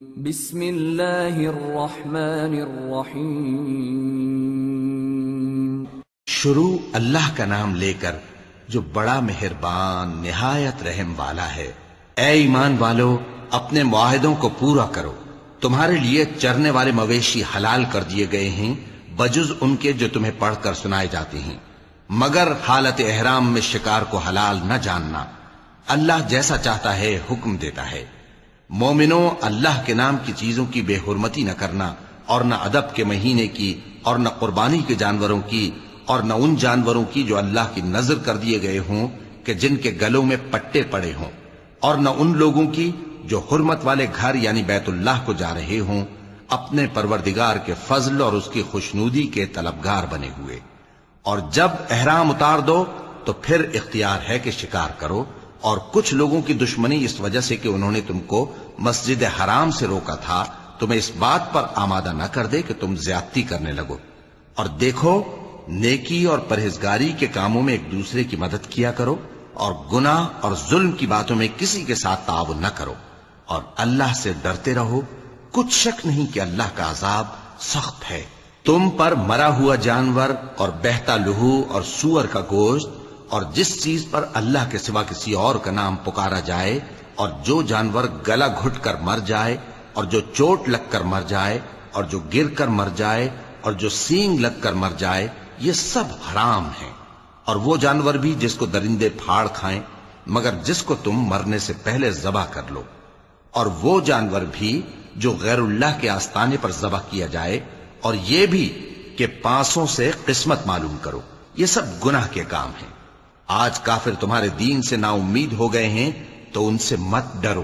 بسم اللہ الرحمن الرحیم۔ شروع اللہ کا نام لے کر جو بڑا مہربان نہایت رحم والا ہے۔ اے ایمان والو، اپنے معاہدوں کو پورا کرو۔ تمہارے لیے چرنے والے مویشی حلال کر دیے گئے ہیں بجز ان کے جو تمہیں پڑھ کر سنائے جاتے ہیں، مگر حالت احرام میں شکار کو حلال نہ جاننا۔ اللہ جیسا چاہتا ہے حکم دیتا ہے۔ مومنوں، اللہ کے نام کی چیزوں کی بے حرمتی نہ کرنا، اور نہ ادب کے مہینے کی، اور نہ قربانی کے جانوروں کی، اور نہ ان جانوروں کی جو اللہ کی نذر کر دیے گئے ہوں کہ جن کے گلوں میں پٹے پڑے ہوں، اور نہ ان لوگوں کی جو حرمت والے گھر یعنی بیت اللہ کو جا رہے ہوں، اپنے پروردگار کے فضل اور اس کی خوشنودی کے طلبگار بنے ہوئے۔ اور جب احرام اتار دو تو پھر اختیار ہے کہ شکار کرو، اور کچھ لوگوں کی دشمنی اس وجہ سے کہ انہوں نے تم کو مسجد حرام سے روکا تھا، تمہیں اس بات پر آمادہ نہ کر دے کہ تم زیادتی کرنے لگو۔ اور دیکھو، نیکی اور پرہیزگاری کے کاموں میں ایک دوسرے کی مدد کیا کرو، اور گناہ اور ظلم کی باتوں میں کسی کے ساتھ تعاون نہ کرو، اور اللہ سے ڈرتے رہو۔ کچھ شک نہیں کہ اللہ کا عذاب سخت ہے۔ تم پر مرا ہوا جانور اور بہتا لہو اور سور کا گوشت اور جس چیز پر اللہ کے سوا کسی اور کا نام پکارا جائے، اور جو جانور گلا گھٹ کر مر جائے، اور جو چوٹ لگ کر مر جائے، اور جو گر کر مر جائے، اور جو سینگ لگ کر مر جائے، یہ سب حرام ہیں۔ اور وہ جانور بھی جس کو درندے پھاڑ کھائیں، مگر جس کو تم مرنے سے پہلے ذبح کر لو، اور وہ جانور بھی جو غیر اللہ کے آستانے پر ذبح کیا جائے، اور یہ بھی کہ پانسوں سے قسمت معلوم کرو۔ یہ سب گناہ کے کام ہیں۔ آج کافر تمہارے دین سے نا امید ہو گئے ہیں تو ان سے مت ڈرو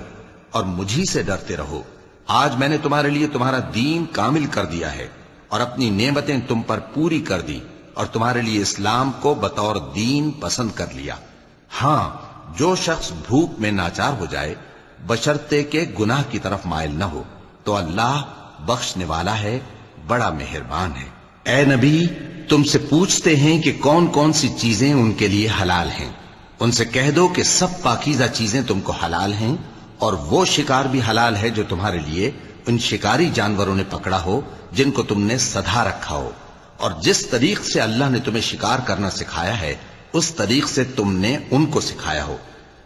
اور مجھی سے ڈرتے رہو۔ آج میں نے تمہارے لیے تمہارا دین کامل کر دیا ہے اور اپنی نعمتیں تم پر پوری کر دی، اور تمہارے لیے اسلام کو بطور دین پسند کر لیا۔ ہاں، جو شخص بھوک میں ناچار ہو جائے بشرطے کہ گناہ کی طرف مائل نہ ہو تو اللہ بخشنے والا ہے، بڑا مہربان ہے۔ اے نبی، تم سے پوچھتے ہیں کہ کون کون سی چیزیں ان کے لیے حلال ہیں۔ ان سے کہہ دو کہ سب پاکیزہ چیزیں تم کو حلال ہیں، اور وہ شکار بھی حلال ہے جو تمہارے لیے ان شکاری جانوروں نے پکڑا ہو جن کو تم نے سدھا رکھا ہو، اور جس طریق سے اللہ نے تمہیں شکار کرنا سکھایا ہے اس طریق سے تم نے ان کو سکھایا ہو۔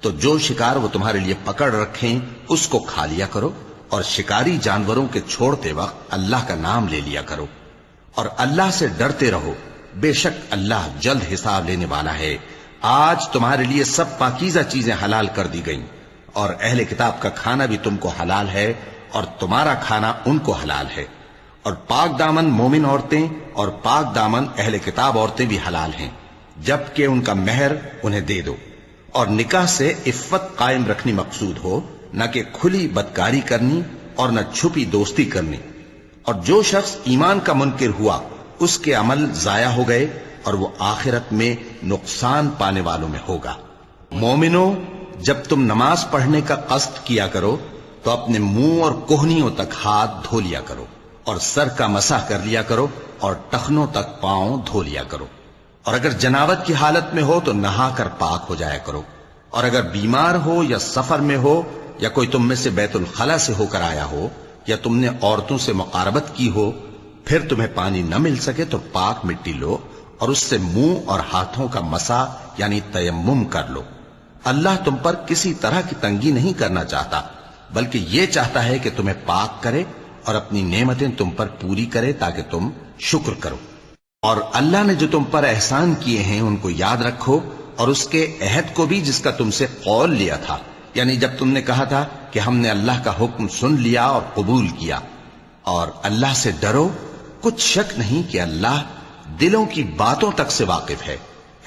تو جو شکار وہ تمہارے لیے پکڑ رکھیں اس کو کھا لیا کرو، اور شکاری جانوروں کے چھوڑتے وقت اللہ کا نام لے لیا کرو، اور اللہ سے ڈرتے رہو، بے شک اللہ جلد حساب لینے والا ہے۔ آج تمہارے لیے سب پاکیزہ چیزیں حلال کر دی گئیں، اور اہل کتاب کا کھانا بھی تم کو حلال ہے، اور تمہارا کھانا ان کو حلال ہے۔ اور پاک دامن مومن عورتیں اور پاک دامن اہل کتاب عورتیں بھی حلال ہیں، جبکہ ان کا مہر انہیں دے دو، اور نکاح سے عفت قائم رکھنی مقصود ہو، نہ کہ کھلی بدکاری کرنی اور نہ چھپی دوستی کرنی۔ اور جو شخص ایمان کا منکر ہوا اس کے عمل ضائع ہو گئے، اور وہ آخرت میں نقصان پانے والوں میں ہوگا۔ مومنوں، جب تم نماز پڑھنے کا قصد کیا کرو تو اپنے منہ اور کوہنیوں تک ہاتھ دھو لیا کرو، اور سر کا مسح کر لیا کرو، اور ٹخنوں تک پاؤں دھو لیا کرو۔ اور اگر جنابت کی حالت میں ہو تو نہا کر پاک ہو جایا کرو، اور اگر بیمار ہو یا سفر میں ہو، یا کوئی تم میں سے بیت الخلا سے ہو کر آیا ہو، یا تم نے عورتوں سے مقاربت کی ہو، پھر تمہیں پانی نہ مل سکے تو پاک مٹی لو اور اس سے منہ اور ہاتھوں کا مسح یعنی تیمم کر لو۔ اللہ تم پر کسی طرح کی تنگی نہیں کرنا چاہتا، بلکہ یہ چاہتا ہے کہ تمہیں پاک کرے اور اپنی نعمتیں تم پر پوری کرے تاکہ تم شکر کرو۔ اور اللہ نے جو تم پر احسان کیے ہیں ان کو یاد رکھو، اور اس کے عہد کو بھی جس کا تم سے قول لیا تھا، یعنی جب تم نے کہا تھا کہ ہم نے اللہ کا حکم سن لیا اور قبول کیا۔ اور اللہ سے ڈرو، کچھ شک نہیں کہ اللہ دلوں کی باتوں تک سے واقف ہے۔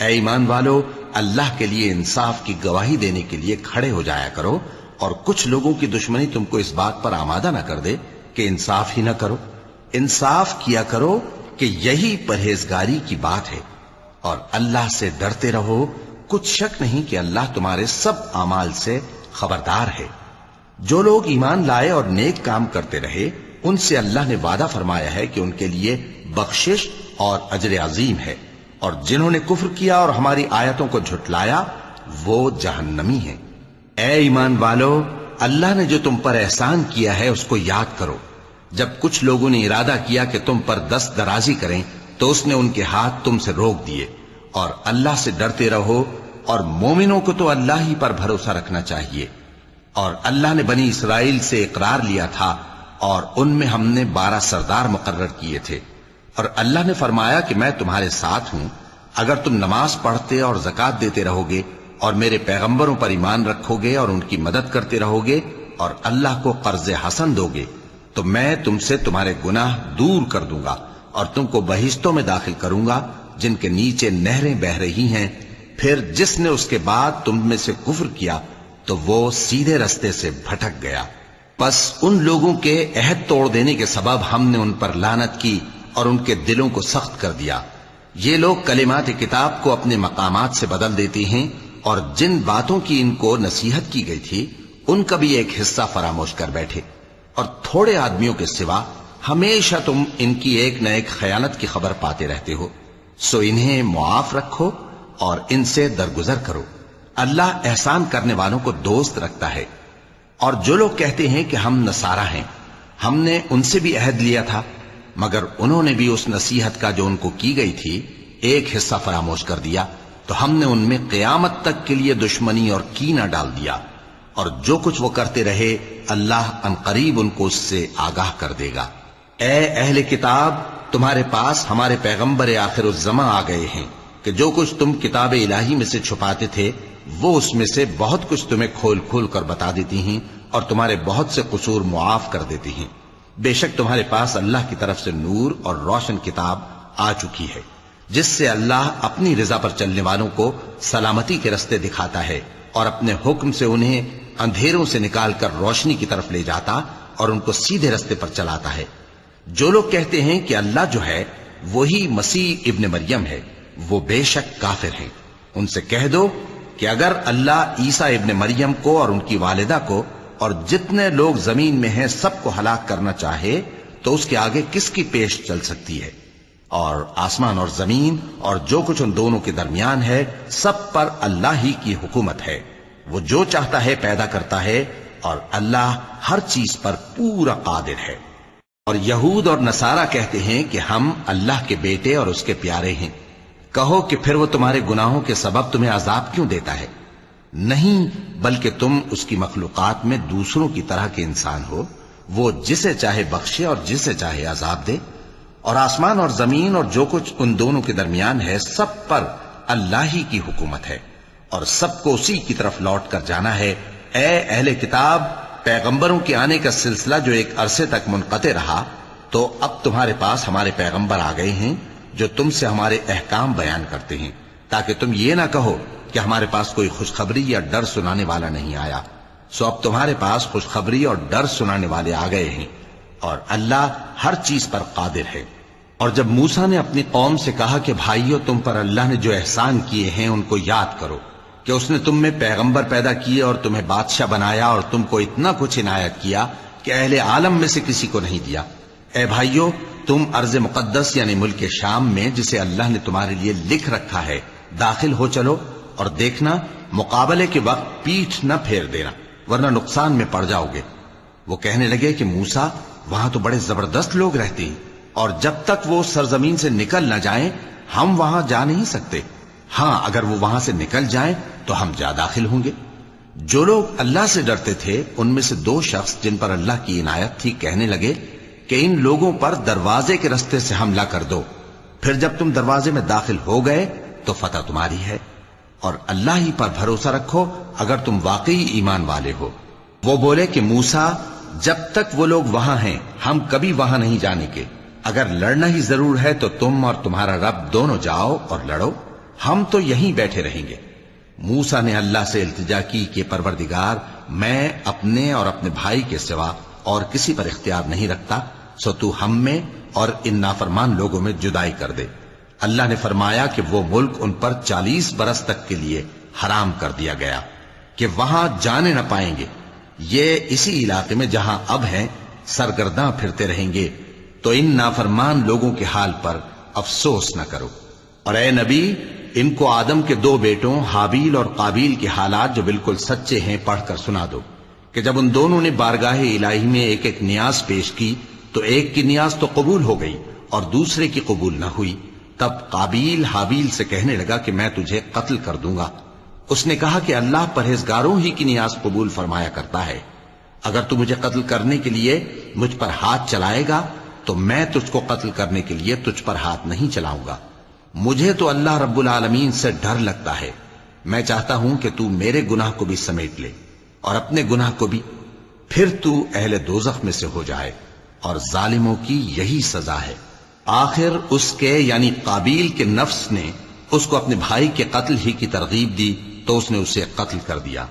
اے ایمان والو، اللہ کے لیے انصاف کی گواہی دینے کے لیے کھڑے ہو جایا کرو، اور کچھ لوگوں کی دشمنی تم کو اس بات پر آمادہ نہ کر دے کہ انصاف ہی نہ کرو۔ انصاف کیا کرو کہ یہی پرہیزگاری کی بات ہے، اور اللہ سے ڈرتے رہو، کچھ شک نہیں کہ اللہ تمہارے سب اعمال سے خبردار ہے۔ جو لوگ ایمان لائے اور نیک کام کرتے رہے ان سے اللہ نے وعدہ فرمایا ہے کہ ان کے لیے بخشش اور اجر عظیم ہے، اور جنہوں نے کفر کیا اور ہماری آیتوں کو جھٹلایا وہ جہنمی ہیں۔ اے ایمان والو، اللہ نے جو تم پر احسان کیا ہے اس کو یاد کرو۔ جب کچھ لوگوں نے ارادہ کیا کہ تم پر دست درازی کریں تو اس نے ان کے ہاتھ تم سے روک دیے، اور اللہ سے ڈرتے رہو، اور مومنوں کو تو اللہ ہی پر بھروسہ رکھنا چاہیے۔ اور اللہ نے بنی اسرائیل سے اقرار لیا تھا، اور ان میں ہم نے 12 سردار مقرر کیے تھے، اور اللہ نے فرمایا کہ میں تمہارے ساتھ ہوں، اگر تم نماز پڑھتے اور زکوٰۃ دیتے رہو گے اور میرے پیغمبروں پر ایمان رکھو گے اور ان کی مدد کرتے رہو گے اور اللہ کو قرض حسن دو گے تو میں تم سے تمہارے گناہ دور کر دوں گا اور تم کو بہشتوں میں داخل کروں گا جن کے نیچے نہریں بہ رہی ہیں۔ پھر جس نے اس کے بعد تم میں سے کفر کیا تو وہ سیدھے رستے سے بھٹک گیا۔ پس ان لوگوں کے عہد توڑ دینے کے سبب ہم نے ان پر لعنت کی اور ان کے دلوں کو سخت کر دیا۔ یہ لوگ کلمات کتاب کو اپنے مقامات سے بدل دیتے ہیں، اور جن باتوں کی ان کو نصیحت کی گئی تھی ان کا بھی ایک حصہ فراموش کر بیٹھے، اور تھوڑے آدمیوں کے سوا ہمیشہ تم ان کی ایک نہ ایک خیانت کی خبر پاتے رہتے ہو، سو انہیں معاف رکھو اور ان سے درگزر کرو۔ اللہ احسان کرنے والوں کو دوست رکھتا ہے۔ اور جو لوگ کہتے ہیں کہ ہم نصارہ ہیں، ہم نے ان سے بھی عہد لیا تھا، مگر انہوں نے بھی اس نصیحت کا جو ان کو کی گئی تھی ایک حصہ فراموش کر دیا، تو ہم نے ان میں قیامت تک کے لیے دشمنی اور کینہ ڈال دیا، اور جو کچھ وہ کرتے رہے اللہ عنقریب ان کو اس سے آگاہ کر دے گا۔ اے اہل کتاب، تمہارے پاس ہمارے پیغمبر آخر الزماں آ گئے ہیں کہ جو کچھ تم کتاب الہی میں سے چھپاتے تھے وہ اس میں سے بہت کچھ تمہیں کھول کھول کر بتا دیتی ہیں اور تمہارے بہت سے قصور معاف کر دیتی ہیں۔ بے شک تمہارے پاس اللہ کی طرف سے نور اور روشن کتاب آ چکی ہے، جس سے اللہ اپنی رضا پر چلنے والوں کو سلامتی کے رستے دکھاتا ہے اور اپنے حکم سے انہیں اندھیروں سے نکال کر روشنی کی طرف لے جاتا اور ان کو سیدھے رستے پر چلاتا ہے۔ جو لوگ کہتے ہیں کہ اللہ جو ہے وہی مسیح ابن مریم ہے، وہ بے شک کافر ہیں۔ ان سے کہہ دو کہ اگر اللہ عیسیٰ ابن مریم کو اور ان کی والدہ کو اور جتنے لوگ زمین میں ہیں سب کو ہلاک کرنا چاہے تو اس کے آگے کس کی پیش چل سکتی ہے؟ اور آسمان اور زمین اور جو کچھ ان دونوں کے درمیان ہے سب پر اللہ ہی کی حکومت ہے، وہ جو چاہتا ہے پیدا کرتا ہے، اور اللہ ہر چیز پر پورا قادر ہے۔ اور یہود اور نصارہ کہتے ہیں کہ ہم اللہ کے بیٹے اور اس کے پیارے ہیں۔ کہو کہ پھر وہ تمہارے گناہوں کے سبب تمہیں عذاب کیوں دیتا ہے؟ نہیں، بلکہ تم اس کی مخلوقات میں دوسروں کی طرح کے انسان ہو، وہ جسے چاہے بخشے اور جسے چاہے عذاب دے۔ اور آسمان اور زمین اور جو کچھ ان دونوں کے درمیان ہے سب پر اللہ ہی کی حکومت ہے، اور سب کو اسی کی طرف لوٹ کر جانا ہے۔ اے اہل کتاب، پیغمبروں کے آنے کا سلسلہ جو ایک عرصے تک منقطع رہا، تو اب تمہارے پاس ہمارے پیغمبر آ گئے ہیں جو تم سے ہمارے احکام بیان کرتے ہیں، تاکہ تم یہ نہ کہو کہ ہمارے پاس کوئی خوشخبری یا ڈر سنانے والا نہیں آیا۔ سو اب تمہارے پاس خوشخبری اور ڈر سنانے والے آ گئے ہیں، اور اللہ ہر چیز پر قادر ہے۔ اور جب موسیٰ نے اپنی قوم سے کہا کہ بھائیو، تم پر اللہ نے جو احسان کیے ہیں ان کو یاد کرو، کہ اس نے تم میں پیغمبر پیدا کیے اور تمہیں بادشاہ بنایا اور تم کو اتنا کچھ عنایت کیا کہ اہل عالم میں سے کسی کو نہیں دیا۔ اے بھائیو، تم ارض مقدس یعنی ملک شام میں جسے اللہ نے تمہارے لیے لکھ رکھا ہے داخل ہو چلو، اور دیکھنا مقابلے کے وقت پیٹھ نہ پھیر دینا ورنہ نقصان میں پڑ جاؤ گے۔ وہ کہنے لگے کہ موسیٰ، وہاں تو بڑے زبردست لوگ رہتے ہیں، اور جب تک وہ سرزمین سے نکل نہ جائیں ہم وہاں جا نہیں سکتے۔ ہاں، اگر وہ وہاں سے نکل جائیں تو ہم جا داخل ہوں گے۔ جو لوگ اللہ سے ڈرتے تھے ان میں سے 2 شخص جن پر اللہ کی عنایت تھی کہنے لگے کہ ان لوگوں پر دروازے کے رستے سے حملہ کر دو، پھر جب تم دروازے میں داخل ہو گئے تو فتح تمہاری ہے، اور اللہ ہی پر بھروسہ رکھو اگر تم واقعی ایمان والے ہو۔ وہ بولے کہ موسیٰ، جب تک وہ لوگ وہاں ہیں ہم کبھی وہاں نہیں جانے کے، اگر لڑنا ہی ضرور ہے تو تم اور تمہارا رب دونوں جاؤ اور لڑو، ہم تو یہیں بیٹھے رہیں گے۔ موسیٰ نے اللہ سے التجا کی کہ پروردگار، میں اپنے اور اپنے بھائی کے سوا اور کسی پر اختیار نہیں رکھتا، سو تو ہم میں اور ان نافرمان لوگوں میں جدائی کر دے۔ اللہ نے فرمایا کہ وہ ملک ان پر 40 برس تک کے لیے حرام کر دیا گیا کہ وہاں جانے نہ پائیں گے۔ یہ اسی علاقے میں جہاں اب ہیں سرگرداں پھرتے رہیں گے، تو ان نافرمان لوگوں کے حال پر افسوس نہ کرو۔ اور اے نبی، ان کو آدم کے 2 بیٹوں حابیل اور قابیل کے حالات جو بالکل سچے ہیں پڑھ کر سنا دو کہ جب ان دونوں نے بارگاہ الہی میں ایک ایک نیاز پیش کی تو ایک کی نیاز تو قبول ہو گئی اور دوسرے کی قبول نہ ہوئی. تب قابیل حابیل سے کہنے لگا کہ میں تجھے قتل کر دوں گا. اس نے کہا کہ اللہ پرہیزگاروں ہی کی نیاز قبول فرمایا کرتا ہے. اگر تو مجھے قتل کرنے کے لیے مجھ پر ہاتھ چلائے گا تو میں تجھ کو قتل کرنے کے لیے تجھ پر ہاتھ نہیں چلاؤں گا. مجھے تو اللہ رب العالمین سے ڈر لگتا ہے. میں چاہتا ہوں کہ تو میرے گناہ کو بھی سمیٹ لے اور اپنے گناہ کو بھی، پھر تو اہل دوزخ میں سے ہو جائے، اور ظالموں کی یہی سزا ہے. آخر اس کے یعنی قابیل کے نفس نے اس کو اپنے بھائی کے قتل ہی کی ترغیب دی تو اس نے اسے قتل کر دیا.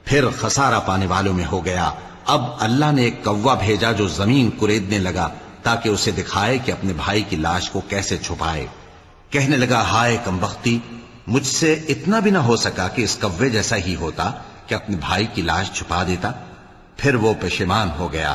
پھر خسارہ پانے والوں میں ہو گیا. اب اللہ نے ایک کوا بھیجا جو زمین کریدنے لگا تاکہ اسے دکھائے کہ اپنے بھائی کی لاش کو کیسے چھپائے. کہنے لگا ہائے کمبختی، مجھ سے اتنا بھی نہ ہو سکا کہ اس کوے جیسا ہی ہوتا کہ اپنے بھائی کی لاش چھپا دیتا. پھر وہ پشیمان ہو گیا.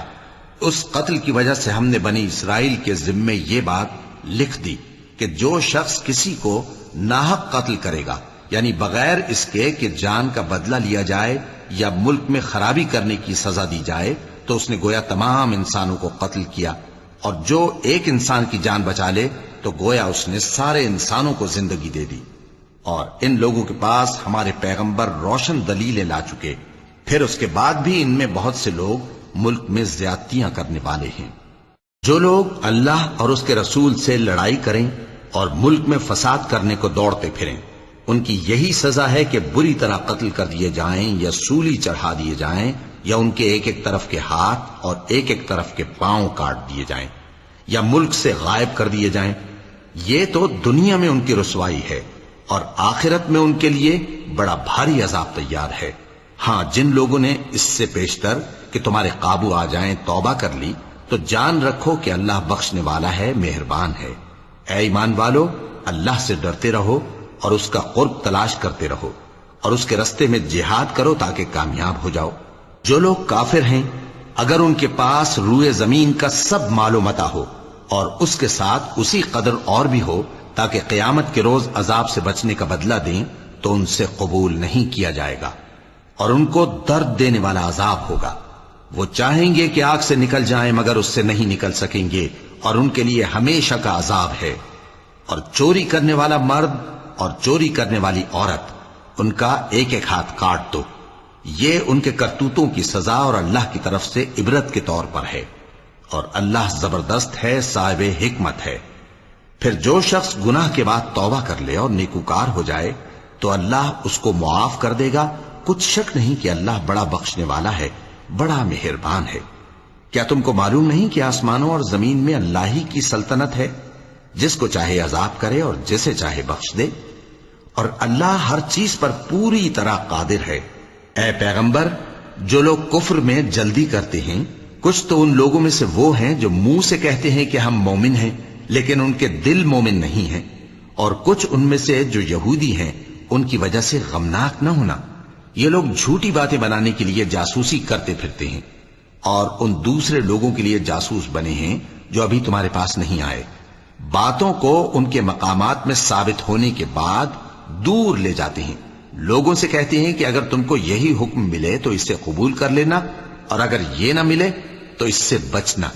اس قتل کی وجہ سے ہم نے بنی اسرائیل کے ذمے یہ بات لکھ دی کہ جو شخص کسی کو ناحق قتل کرے گا، یعنی بغیر اس کے کہ جان کا بدلہ لیا جائے یا ملک میں خرابی کرنے کی سزا دی جائے، تو اس نے گویا تمام انسانوں کو قتل کیا. اور جو ایک انسان کی جان بچا لے تو گویا اس نے سارے انسانوں کو زندگی دے دی. اور ان لوگوں کے پاس ہمارے پیغمبر روشن دلیلیں لا چکے، پھر اس کے بعد بھی ان میں بہت سے لوگ ملک میں زیادتیاں کرنے والے ہیں. جو لوگ اللہ اور اس کے رسول سے لڑائی کریں اور ملک میں فساد کرنے کو دوڑتے پھریں، ان کی یہی سزا ہے کہ بری طرح قتل کر دیے جائیں یا سولی چڑھا دیے جائیں یا ان کے ایک ایک طرف کے ہاتھ اور ایک ایک طرف کے پاؤں کاٹ دیے جائیں یا ملک سے غائب کر دیے جائیں. یہ تو دنیا میں ان کی رسوائی ہے اور آخرت میں ان کے لیے بڑا بھاری عذاب تیار ہے. ہاں، جن لوگوں نے اس سے پیشتر کہ تمہارے قابو آ جائیں توبہ کر لی تو جان رکھو کہ اللہ بخشنے والا ہے، مہربان ہے. اے ایمان والو، اللہ سے ڈرتے رہو اور اس کا قرب تلاش کرتے رہو اور اس کے رستے میں جہاد کرو تاکہ کامیاب ہو جاؤ. جو لوگ کافر ہیں، اگر ان کے پاس روئے زمین کا سب مال و متاع ہو اور اس کے ساتھ اسی قدر اور بھی ہو تاکہ قیامت کے روز عذاب سے بچنے کا بدلہ دیں، تو ان سے قبول نہیں کیا جائے گا اور ان کو درد دینے والا عذاب ہوگا. وہ چاہیں گے کہ آگ سے نکل جائیں مگر اس سے نہیں نکل سکیں گے اور ان کے لیے ہمیشہ کا عذاب ہے. اور چوری کرنے والا مرد اور چوری کرنے والی عورت، ان کا ایک ایک ہاتھ کاٹ دو. یہ ان کے کرتوتوں کی سزا اور اللہ کی طرف سے عبرت کے طور پر ہے، اور اللہ زبردست ہے، صاحب حکمت ہے. پھر جو شخص گناہ کے بعد توبہ کر لے اور نیکوکار ہو جائے تو اللہ اس کو معاف کر دے گا. کچھ شک نہیں کہ اللہ بڑا بخشنے والا ہے، بڑا مہربان ہے. کیا تم کو معلوم نہیں کہ آسمانوں اور زمین میں اللہ ہی کی سلطنت ہے، جس کو چاہے عذاب کرے اور جسے چاہے بخش دے، اور اللہ ہر چیز پر پوری طرح قادر ہے. اے پیغمبر، جو لوگ کفر میں جلدی کرتے ہیں، کچھ تو ان لوگوں میں سے وہ ہیں جو منہ سے کہتے ہیں کہ ہم مومن ہیں لیکن ان کے دل مومن نہیں ہیں، اور کچھ ان میں سے جو یہودی ہیں، ان کی وجہ سے غمناک نہ ہونا. یہ لوگ جھوٹی باتیں بنانے کے لیے جاسوسی کرتے پھرتے ہیں اور ان دوسرے لوگوں کے لیے جاسوس بنے ہیں جو ابھی تمہارے پاس نہیں آئے. باتوں کو ان کے مقامات میں ثابت ہونے کے بعد دور لے جاتے ہیں. لوگوں سے کہتے ہیں کہ اگر تم کو یہی حکم ملے تو اسے قبول کر لینا، اور اگر یہ نہ ملے تو اس سے بچنا.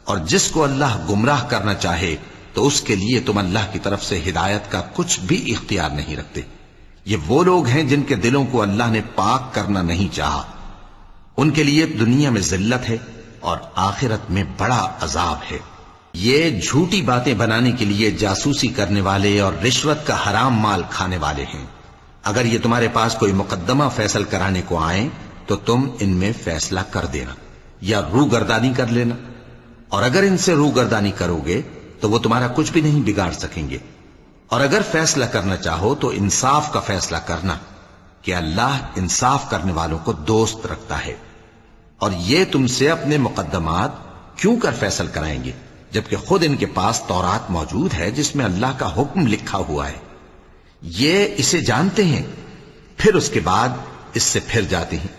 اور جس کو اللہ گمراہ کرنا چاہے تو اس کے لیے تم اللہ کی طرف سے ہدایت کا کچھ بھی اختیار نہیں رکھتے. یہ وہ لوگ ہیں جن کے دلوں کو اللہ نے پاک کرنا نہیں چاہا. ان کے لیے دنیا میں ذلت ہے اور آخرت میں بڑا عذاب ہے. یہ جھوٹی باتیں بنانے کے لیے جاسوسی کرنے والے اور رشوت کا حرام مال کھانے والے ہیں. اگر یہ تمہارے پاس کوئی مقدمہ فیصل کرانے کو آئیں تو تم ان میں فیصلہ کر دینا یا روگردانی کر لینا، اور اگر ان سے روگردانی کرو گے تو وہ تمہارا کچھ بھی نہیں بگاڑ سکیں گے. اور اگر فیصلہ کرنا چاہو تو انصاف کا فیصلہ کرنا کہ اللہ انصاف کرنے والوں کو دوست رکھتا ہے. اور یہ تم سے اپنے مقدمات کیوں کر فیصل کرائیں گے جبکہ خود ان کے پاس تورات موجود ہے جس میں اللہ کا حکم لکھا ہوا ہے. یہ اسے جانتے ہیں، پھر اس کے بعد اس سے پھر جاتے ہیں،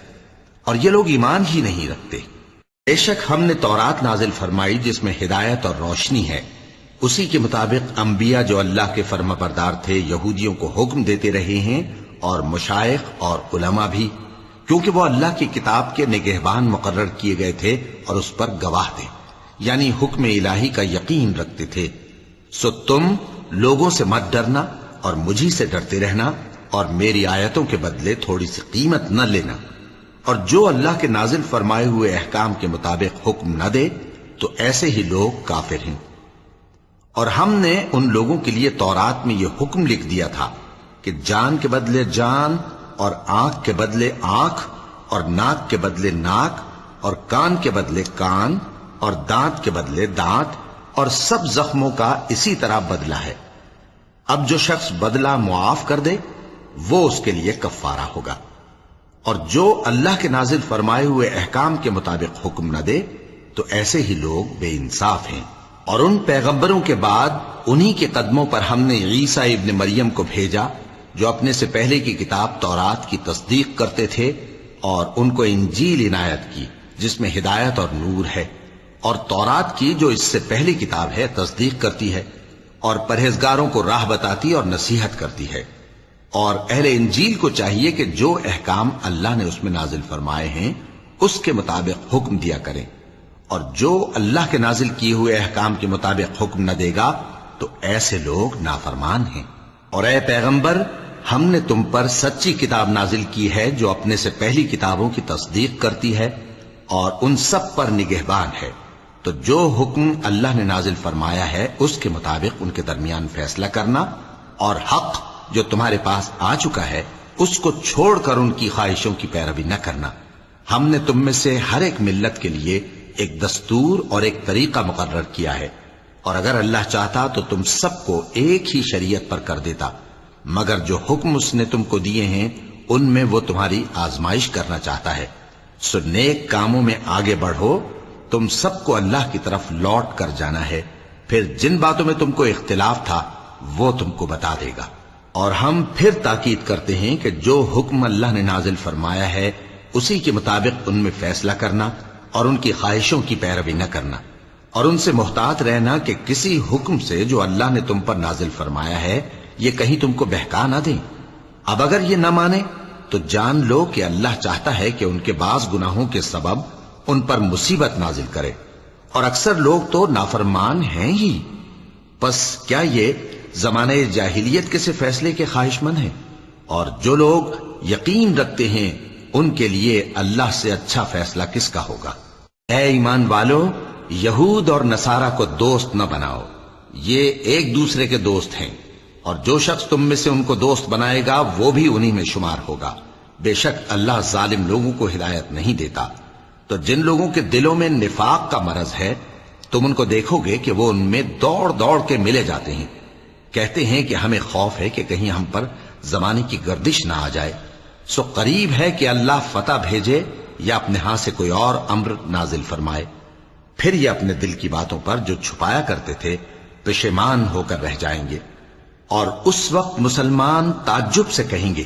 اور یہ لوگ ایمان ہی نہیں رکھتے. بے شک ہم نے تورات نازل فرمائی جس میں ہدایت اور روشنی ہے. اسی کے مطابق انبیاء جو اللہ کے فرما بردار تھے یہودیوں کو حکم دیتے رہے ہیں، اور مشائخ اور علماء بھی. کیونکہ وہ اللہ کی کتاب کے نگہبان مقرر کیے گئے تھے اور اس پر گواہ تھے، یعنی حکم الہی کا یقین رکھتے تھے۔ سو تم لوگوں سے مت ڈرنا اور مجھی سے ڈرتے رہنا، اور میری آیتوں کے بدلے تھوڑی سی قیمت نہ لینا، اور جو اللہ کے نازل فرمائے ہوئے احکام کے مطابق حکم نہ دے تو ایسے ہی لوگ کافر ہیں۔ اور ہم نے ان لوگوں کے لیے تورات میں یہ حکم لکھ دیا تھا کہ جان کے بدلے جان، اور آنکھ کے بدلے آنکھ، اور ناک کے بدلے ناک، اور کان کے بدلے کان، اور دانت کے بدلے دانت، اور سب زخموں کا اسی طرح بدلہ ہے۔ اب جو شخص بدلہ معاف کر دے وہ اس کے لیے کفارہ ہوگا، اور جو اللہ کے نازل فرمائے ہوئے احکام کے مطابق حکم نہ دے تو ایسے ہی لوگ بے انصاف ہیں۔ اور ان پیغمبروں کے بعد انہی کے قدموں پر ہم نے عیسیٰ ابن مریم کو بھیجا جو اپنے سے پہلے کی کتاب تورات کی تصدیق کرتے تھے، اور ان کو انجیل عنایت کی جس میں ہدایت اور نور ہے، اور تورات کی جو اس سے پہلی کتاب ہے تصدیق کرتی ہے، اور پرہیزگاروں کو راہ بتاتی اور نصیحت کرتی ہے۔ اور اہل انجیل کو چاہیے کہ جو احکام اللہ نے اس میں نازل فرمائے ہیں اس کے مطابق حکم دیا کریں، اور جو اللہ کے نازل کیے ہوئے احکام کے مطابق حکم نہ دے گا تو ایسے لوگ نافرمان ہیں۔ اور اے پیغمبر، ہم نے تم پر سچی کتاب نازل کی ہے جو اپنے سے پہلی کتابوں کی تصدیق کرتی ہے اور ان سب پر نگہبان ہے، تو جو حکم اللہ نے نازل فرمایا ہے اس کے مطابق ان کے درمیان فیصلہ کرنا، اور حق جو تمہارے پاس آ چکا ہے اس کو چھوڑ کر ان کی خواہشوں کی پیروی نہ کرنا۔ ہم نے تم میں سے ہر ایک ملت کے لیے ایک دستور اور ایک طریقہ مقرر کیا ہے، اور اگر اللہ چاہتا تو تم سب کو ایک ہی شریعت پر کر دیتا، مگر جو حکم اس نے تم کو دیے ہیں ان میں وہ تمہاری آزمائش کرنا چاہتا ہے۔ سو نیک کاموں میں آگے بڑھو، تم سب کو اللہ کی طرف لوٹ کر جانا ہے، پھر جن باتوں میں تم کو اختلاف تھا وہ تم کو بتا دے گا۔ اور ہم پھر تاکید کرتے ہیں کہ جو حکم اللہ نے نازل فرمایا ہے اسی کے مطابق ان میں فیصلہ کرنا اور ان کی خواہشوں کی پیروی نہ کرنا، اور ان سے محتاط رہنا کہ کسی حکم سے جو اللہ نے تم پر نازل فرمایا ہے یہ کہیں تم کو بہکا نہ دیں۔ اب اگر یہ نہ مانے تو جان لو کہ اللہ چاہتا ہے کہ ان کے بعض گناہوں کے سبب ان پر مصیبت نازل کرے، اور اکثر لوگ تو نافرمان ہیں ہی۔ پس کیا یہ زمانہ جاہلیت کے سے فیصلے کے خواہش مند ہیں؟ اور جو لوگ یقین رکھتے ہیں ان کے لیے اللہ سے اچھا فیصلہ کس کا ہوگا؟ اے ایمان والو، یہود اور نصارہ کو دوست نہ بناؤ، یہ ایک دوسرے کے دوست ہیں، اور جو شخص تم میں سے ان کو دوست بنائے گا وہ بھی انہی میں شمار ہوگا۔ بے شک اللہ ظالم لوگوں کو ہدایت نہیں دیتا۔ تو جن لوگوں کے دلوں میں نفاق کا مرض ہے تم ان کو دیکھو گے کہ وہ ان میں دوڑ دوڑ کے ملے جاتے ہیں، کہتے ہیں کہ ہمیں خوف ہے کہ کہیں ہم پر زمانے کی گردش نہ آ جائے۔ سو قریب ہے کہ اللہ فتح بھیجے یا اپنے ہاں سے کوئی اور امر نازل فرمائے، پھر یہ اپنے دل کی باتوں پر جو چھپایا کرتے تھے پشیمان ہو کر رہ جائیں گے۔ اور اس وقت مسلمان تعجب سے کہیں گے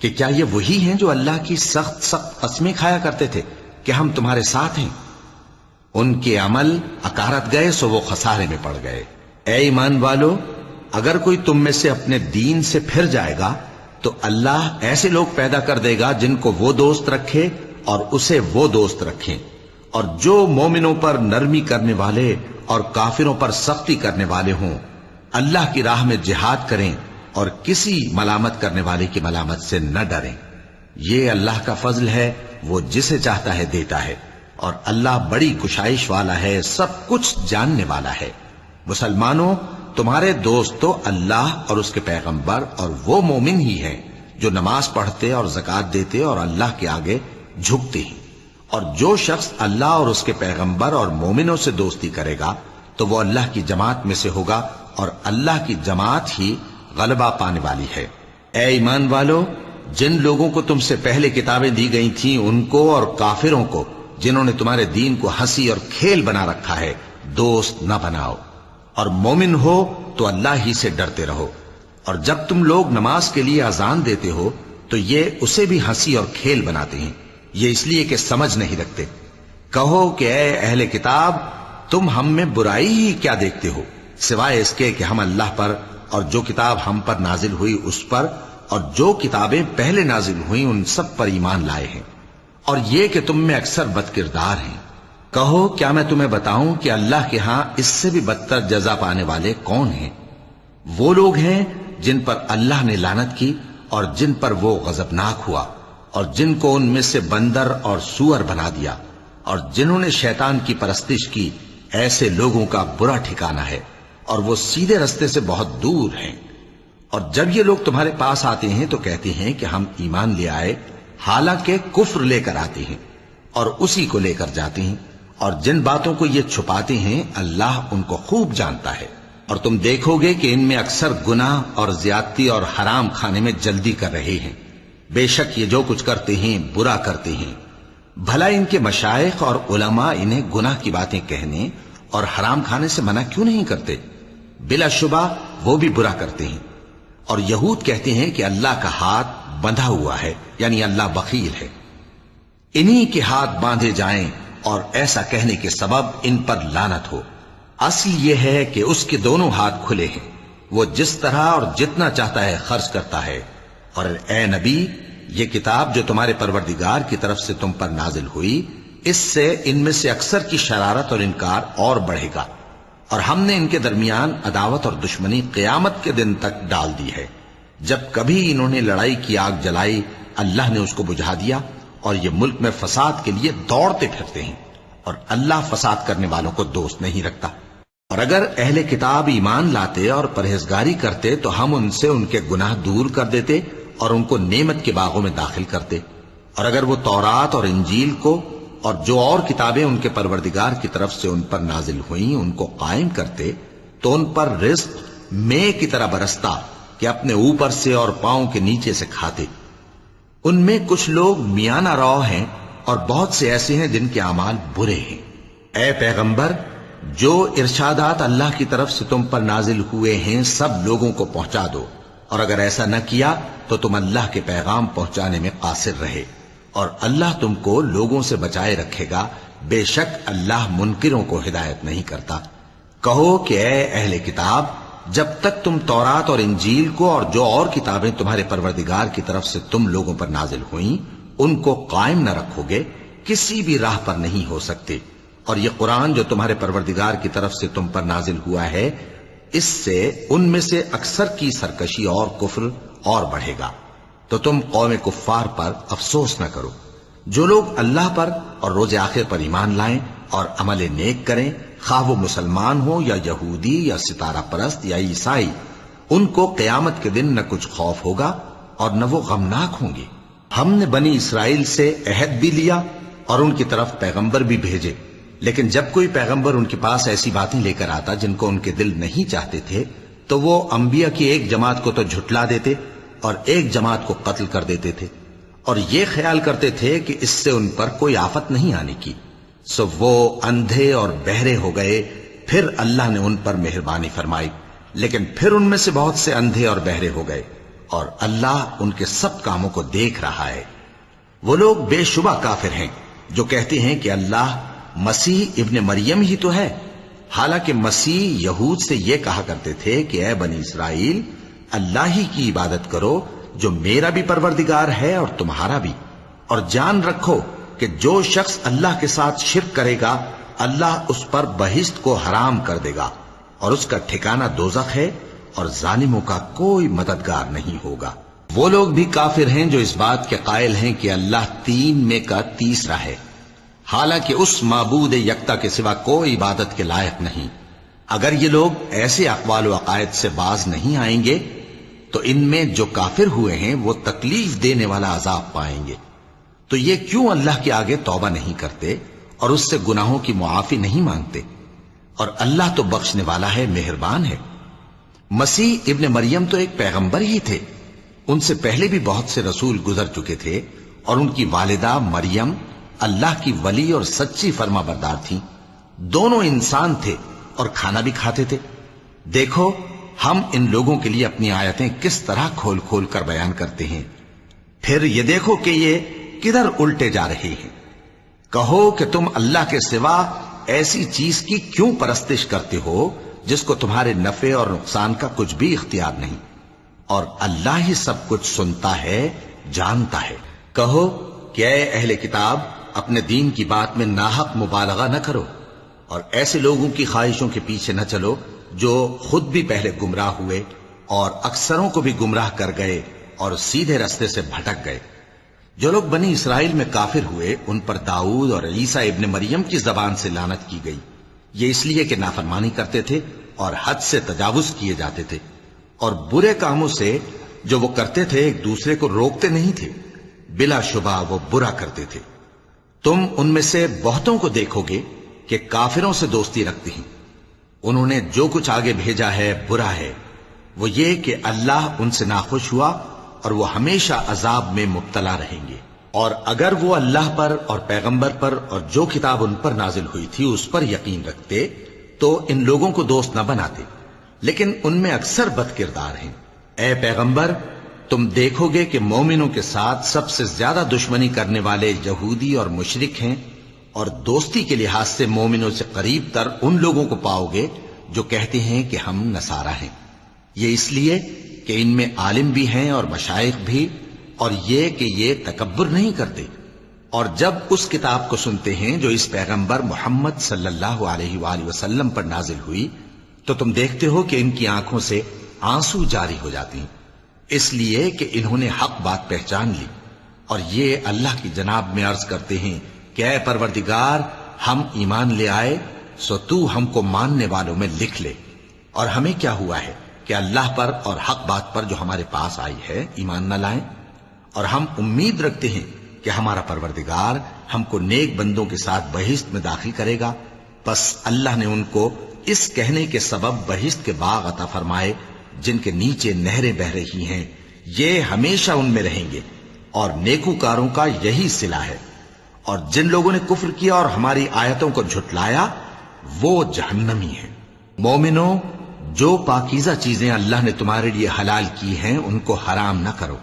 کہ کیا یہ وہی ہیں جو اللہ کی سخت سخت قسمیں کھایا کرتے تھے کہ ہم تمہارے ساتھ ہیں؟ ان کے عمل اکارت گئے سو وہ خسارے میں پڑ گئے۔ اے ایمان والو، اگر کوئی تم میں سے اپنے دین سے پھر جائے گا تو اللہ ایسے لوگ پیدا کر دے گا جن کو وہ دوست رکھے اور اسے وہ دوست رکھیں، اور جو مومنوں پر نرمی کرنے والے اور کافروں پر سختی کرنے والے ہوں، اللہ کی راہ میں جہاد کریں اور کسی ملامت کرنے والے کی ملامت سے نہ ڈریں۔ یہ اللہ کا فضل ہے، وہ جسے چاہتا ہے دیتا ہے، اور اللہ بڑی کشائش والا ہے، سب کچھ جاننے والا ہے۔ مسلمانوں، تمہارے دوست تو اللہ اور اس کے پیغمبر اور وہ مومن ہی ہیں جو نماز پڑھتے اور زکوٰۃ دیتے اور اللہ کے آگے جھکتے ہیں۔ اور جو شخص اللہ اور اس کے پیغمبر اور مومنوں سے دوستی کرے گا تو وہ اللہ کی جماعت میں سے ہوگا، اور اللہ کی جماعت ہی غلبہ پانے والی ہے۔ اے ایمان والو، جن لوگوں کو تم سے پہلے کتابیں دی گئی تھیں ان کو اور کافروں کو جنہوں نے تمہارے دین کو ہنسی اور کھیل بنا رکھا ہے دوست نہ بناؤ، اور مومن ہو تو اللہ ہی سے ڈرتے رہو۔ اور جب تم لوگ نماز کے لیے اذان دیتے ہو تو یہ اسے بھی ہنسی اور کھیل بناتے ہیں، یہ اس لیے کہ سمجھ نہیں رکھتے۔ کہو کہ اے اہل کتاب، تم ہم میں برائی ہی کیا دیکھتے ہو، سوائے اس کے کہ ہم اللہ پر اور جو کتاب ہم پر نازل ہوئی اس پر اور جو کتابیں پہلے نازل ہوئیں ان سب پر ایمان لائے ہیں۔ اور یہ کہ تم میں اکثر بد کردار ہیں۔ کہو کیا میں تمہیں بتاؤں کہ اللہ کے ہاں اس سے بھی بدتر جزا پانے والے کون ہیں؟ وہ لوگ ہیں جن پر اللہ نے لعنت کی اور جن پر وہ غضبناک ہوا، اور جن کو ان میں سے بندر اور سور بنا دیا، اور جنہوں نے شیطان کی پرستش کی، ایسے لوگوں کا برا ٹھکانہ ہے، اور وہ سیدھے رستے سے بہت دور ہیں۔ اور جب یہ لوگ تمہارے پاس آتے ہیں تو کہتے ہیں کہ ہم ایمان لے آئے، حالانکہ کفر لے کر آتے ہیں اور اسی کو لے کر جاتے ہیں، اور جن باتوں کو یہ چھپاتے ہیں اللہ ان کو خوب جانتا ہے۔ اور تم دیکھو گے کہ ان میں اکثر گناہ اور زیادتی اور حرام کھانے میں جلدی کر رہے ہیں۔ بے شک یہ جو کچھ کرتے ہیں برا کرتے ہیں۔ بھلا ان کے مشائخ اور علماء انہیں گناہ کی باتیں کہنے اور حرام کھانے سے منع کیوں نہیں کرتے؟ بلا شبہ وہ بھی برا کرتے ہیں۔ اور یہود کہتے ہیں کہ اللہ کا ہاتھ بندھا ہوا ہے، یعنی اللہ بخیل ہے۔ انہی کے ہاتھ باندھے جائیں اور ایسا کہنے کے سبب ان پر لعنت ہو۔ اصل یہ ہے کہ اس کے دونوں ہاتھ کھلے ہیں، وہ جس طرح اور جتنا چاہتا ہے خرچ کرتا ہے۔ اور اے نبی، یہ کتاب جو تمہارے پروردگار کی طرف سے تم پر نازل ہوئی، اس سے ان میں سے اکثر کی شرارت اور انکار اور بڑھے گا، اور ہم نے ان کے درمیان عداوت اور دشمنی قیامت کے دن تک ڈال دی ہے۔ جب کبھی انہوں نے لڑائی کی آگ جلائی، اللہ نے اس کو بجھا دیا، اور یہ ملک میں فساد کے لیے دوڑتے پھرتے ہیں، اور اللہ فساد کرنے والوں کو دوست نہیں رکھتا۔ اور اگر اہل کتاب ایمان لاتے اور پرہیزگاری کرتے تو ہم ان سے ان کے گناہ دور کر دیتے اور ان کو نعمت کے باغوں میں داخل کرتے۔ اور اگر وہ تورات اور انجیل کو اور جو اور کتابیں ان کے پروردگار کی طرف سے ان پر نازل ہوئیں ان کو قائم کرتے تو ان پر رزق مے کی طرح برستا کہ اپنے اوپر سے اور پاؤں کے نیچے سے کھاتے۔ ان میں کچھ لوگ میانہ رو ہیں اور بہت سے ایسے ہیں جن کے اعمال برے ہیں۔ اے پیغمبر، جو ارشادات اللہ کی طرف سے تم پر نازل ہوئے ہیں سب لوگوں کو پہنچا دو، اور اگر ایسا نہ کیا تو تم اللہ کے پیغام پہنچانے میں قاصر رہے، اور اللہ تم کو لوگوں سے بچائے رکھے گا، بے شک اللہ منکروں کو ہدایت نہیں کرتا۔ کہو کہ اے اہل کتاب، جب تک تم تورات اور انجیل کو اور جو اور کتابیں تمہارے پروردگار کی طرف سے تم لوگوں پر نازل ہوئیں ان کو قائم نہ رکھو گے، کسی بھی راہ پر نہیں ہو سکتے۔ اور یہ قرآن جو تمہارے پروردگار کی طرف سے تم پر نازل ہوا ہے، اس سے ان میں سے اکثر کی سرکشی اور کفر اور بڑھے گا، تو تم قوم کفار پر افسوس نہ کرو۔ جو لوگ اللہ پر اور روز آخر پر ایمان لائیں اور عمل نیک کریں، خواہ وہ مسلمان ہو یا یہودی یا ستارہ پرست یا عیسائی، ان کو قیامت کے دن نہ کچھ خوف ہوگا اور نہ وہ غمناک ہوں گے۔ ہم نے بنی اسرائیل سے عہد بھی لیا اور ان کی طرف پیغمبر بھی بھیجے، لیکن جب کوئی پیغمبر ان کے پاس ایسی باتیں لے کر آتا جن کو ان کے دل نہیں چاہتے تھے تو وہ انبیاء کی ایک جماعت کو تو جھٹلا دیتے اور ایک جماعت کو قتل کر دیتے تھے، اور یہ خیال کرتے تھے کہ اس سے ان پر کوئی آفت نہیں آنے کی، سو وہ اندھے اور بہرے ہو گئے۔ پھر اللہ نے ان پر مہربانی فرمائی، لیکن پھر ان میں سے بہت سے اندھے اور بہرے ہو گئے، اور اللہ ان کے سب کاموں کو دیکھ رہا ہے۔ وہ لوگ بے شبہ کافر ہیں جو کہتے ہیں کہ اللہ مسیح ابن مریم ہی تو ہے، حالانکہ مسیح یہود سے یہ کہا کرتے تھے کہ اے بنی اسرائیل، اللہ ہی کی عبادت کرو جو میرا بھی پروردگار ہے اور تمہارا بھی، اور جان رکھو کہ جو شخص اللہ کے ساتھ شرک کرے گا اللہ اس پر بہشت کو حرام کر دے گا، اور اس کا ٹھکانہ دوزخ ہے، اور ظالموں کا کوئی مددگار نہیں ہوگا۔ وہ لوگ بھی کافر ہیں جو اس بات کے قائل ہیں کہ اللہ تین میں کا تیسرا ہے، حالانکہ اس معبود یکتا کے سوا کوئی عبادت کے لائق نہیں۔ اگر یہ لوگ ایسے اقوال و عقائد سے باز نہیں آئیں گے تو ان میں جو کافر ہوئے ہیں وہ تکلیف دینے والا عذاب پائیں گے۔ تو یہ کیوں اللہ کے آگے توبہ نہیں کرتے اور اس سے گناہوں کی معافی نہیں مانگتے؟ اور اللہ تو بخشنے والا ہے، مہربان ہے۔ مسیح ابن مریم تو ایک پیغمبر ہی تھے، ان سے پہلے بھی بہت سے رسول گزر چکے تھے، اور ان کی والدہ مریم اللہ کی ولی اور سچی فرما بردار تھیں، دونوں انسان تھے اور کھانا بھی کھاتے تھے۔ دیکھو ہم ان لوگوں کے لیے اپنی آیتیں کس طرح کھول کھول کر بیان کرتے ہیں، پھر یہ دیکھو کہ یہ کدھر الٹے جا رہے ہیں۔ کہو کہ تم اللہ کے سوا ایسی چیز کی کیوں پرستش کرتے ہو جس کو تمہارے نفع اور نقصان کا کچھ بھی اختیار نہیں، اور اللہ ہی سب کچھ سنتا ہے، جانتا ہے۔ کہو کہ اے اہل کتاب اپنے دین کی بات میں ناحق مبالغہ نہ کرو اور ایسے لوگوں کی خواہشوں کے پیچھے نہ چلو جو خود بھی پہلے گمراہ ہوئے اور اکثروں کو بھی گمراہ کر گئے اور سیدھے رستے سے بھٹک گئے۔ جو لوگ بنی اسرائیل میں کافر ہوئے ان پر داؤد اور عیسیٰ ابن مریم کی زبان سے لعنت کی گئی، یہ اس لیے کہ نافرمانی کرتے تھے اور حد سے تجاوز کیے جاتے تھے، اور برے کاموں سے جو وہ کرتے تھے ایک دوسرے کو روکتے نہیں تھے، بلا شبہ وہ برا کرتے تھے۔ تم ان میں سے بہتوں کو دیکھو گے کہ کافروں سے دوستی رکھتے ہیں، انہوں نے جو کچھ آگے بھیجا ہے برا ہے، وہ یہ کہ اللہ ان سے ناخوش ہوا اور وہ ہمیشہ عذاب میں مبتلا رہیں گے۔ اور اگر وہ اللہ پر اور پیغمبر پر اور جو کتاب ان پر نازل ہوئی تھی اس پر یقین رکھتے تو ان لوگوں کو دوست نہ بناتے، لیکن ان میں اکثر بد کردار ہیں۔ اے پیغمبر تم دیکھو گے کہ مومنوں کے ساتھ سب سے زیادہ دشمنی کرنے والے یہودی اور مشرک ہیں، اور دوستی کے لحاظ سے مومنوں سے قریب تر ان لوگوں کو پاؤ گے جو کہتے ہیں کہ ہم نصارہ ہیں، یہ اس لیے کہ ان میں عالم بھی ہیں اور مشائخ بھی، اور یہ کہ یہ تکبر نہیں کرتے۔ اور جب اس کتاب کو سنتے ہیں جو اس پیغمبر محمد صلی اللہ علیہ وآلہ وسلم پر نازل ہوئی تو تم دیکھتے ہو کہ ان کی آنکھوں سے آنسو جاری ہو جاتی ہیں، اس لیے کہ انہوں نے حق بات پہچان لی، اور یہ اللہ کی جناب میں عرض کرتے ہیں کہ اے پروردگار ہم ایمان لے آئے سو تو ہم کو ماننے والوں میں لکھ لے۔ اور ہمیں کیا ہوا ہے کہ اللہ پر اور حق بات پر جو ہمارے پاس آئی ہے ایمان نہ لائیں، اور ہم امید رکھتے ہیں کہ ہمارا پروردگار ہم کو نیک بندوں کے ساتھ بہشت میں داخل کرے گا۔ بس اللہ نے ان کو اس کہنے کے سبب بہشت کے باغ عطا فرمائے جن کے نیچے نہریں بہ رہی ہیں، یہ ہمیشہ ان میں رہیں گے، اور نیکوکاروں کا یہی صلہ ہے۔ اور جن لوگوں نے کفر کیا اور ہماری آیتوں کو جھٹلایا وہ جہنمی ہیں۔ مومنوں جو پاکیزہ چیزیں اللہ نے تمہارے لیے حلال کی ہیں ان کو حرام نہ کرو،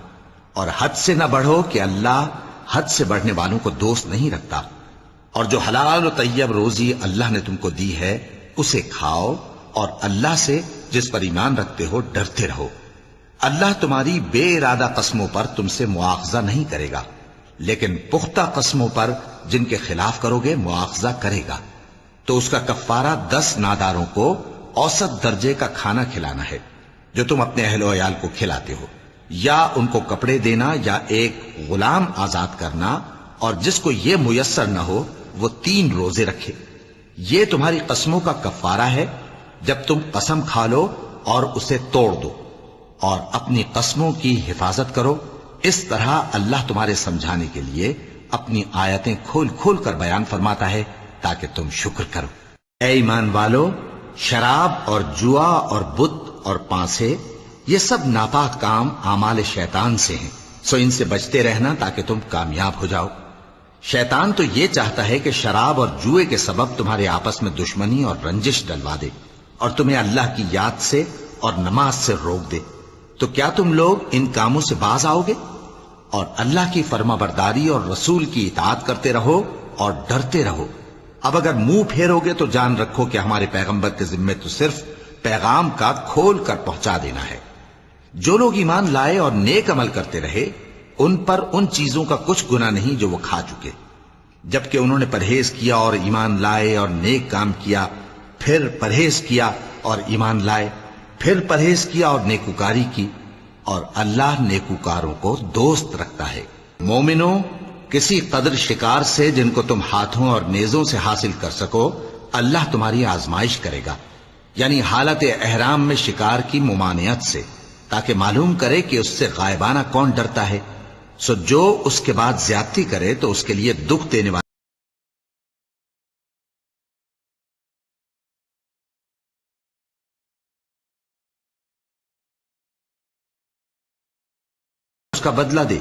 اور حد سے نہ بڑھو کہ اللہ حد سے بڑھنے والوں کو دوست نہیں رکھتا، اور جو حلال و طیب روزی اللہ نے تم کو دی ہے اسے کھاؤ، اور اللہ سے جس پر ایمان رکھتے ہو ڈرتے رہو۔ اللہ تمہاری بے ارادہ قسموں پر تم سے مواخذہ نہیں کرے گا، لیکن پختہ قسموں پر جن کے خلاف کرو گے مواخذہ کرے گا، تو اس کا کفارہ 10 ناداروں کو اوسط درجے کا کھانا کھلانا ہے جو تم اپنے اہل و عیال کو کھلاتے ہو، یا ان کو کپڑے دینا یا ایک غلام آزاد کرنا، اور جس کو یہ میسر نہ ہو وہ 3 روزے رکھے۔ یہ تمہاری قسموں کا کفارہ ہے جب تم قسم کھا لو اور اسے توڑ دو، اور اپنی قسموں کی حفاظت کرو۔ اس طرح اللہ تمہارے سمجھانے کے لیے اپنی آیتیں کھول کھول کر بیان فرماتا ہے تاکہ تم شکر کرو۔ اے ایمان والو، شراب اور جوا اور بت اور پانسے یہ سب ناپاک کام اعمال شیطان سے ہیں، سو ان سے بچتے رہنا تاکہ تم کامیاب ہو جاؤ۔ شیطان تو یہ چاہتا ہے کہ شراب اور جوئے کے سبب تمہارے آپس میں دشمنی اور رنجش ڈلوا دے، اور تمہیں اللہ کی یاد سے اور نماز سے روک دے۔ تو کیا تم لوگ ان کاموں سے باز آؤ گے؟ اور اللہ کی فرما برداری اور رسول کی اطاعت کرتے رہو اور ڈرتے رہو۔ اب اگر منہ پھیرو گے تو جان رکھو کہ ہمارے پیغمبر کے ذمے تو صرف پیغام کا کھول کر پہنچا دینا ہے۔ جو لوگ ایمان لائے اور نیک عمل کرتے رہے ان پر ان چیزوں کا کچھ گناہ نہیں جو وہ کھا چکے، جبکہ انہوں نے پرہیز کیا اور ایمان لائے اور نیک کام کیا، پھر پرہیز کیا اور ایمان لائے، پھر پرہیز کیا اور نیکوکاری کی، اور اللہ نیکوکاروں کو دوست رکھتا ہے۔ مومنوں، کسی قدر شکار سے جن کو تم ہاتھوں اور نیزوں سے حاصل کر سکو اللہ تمہاری آزمائش کرے گا، یعنی حالت احرام میں شکار کی ممانعت سے، تاکہ معلوم کرے کہ اس سے غائبانہ کون ڈرتا ہے۔ سو جو اس کے بعد زیادتی کرے تو اس کے لیے دکھ دینے والا اس کا بدلہ دے،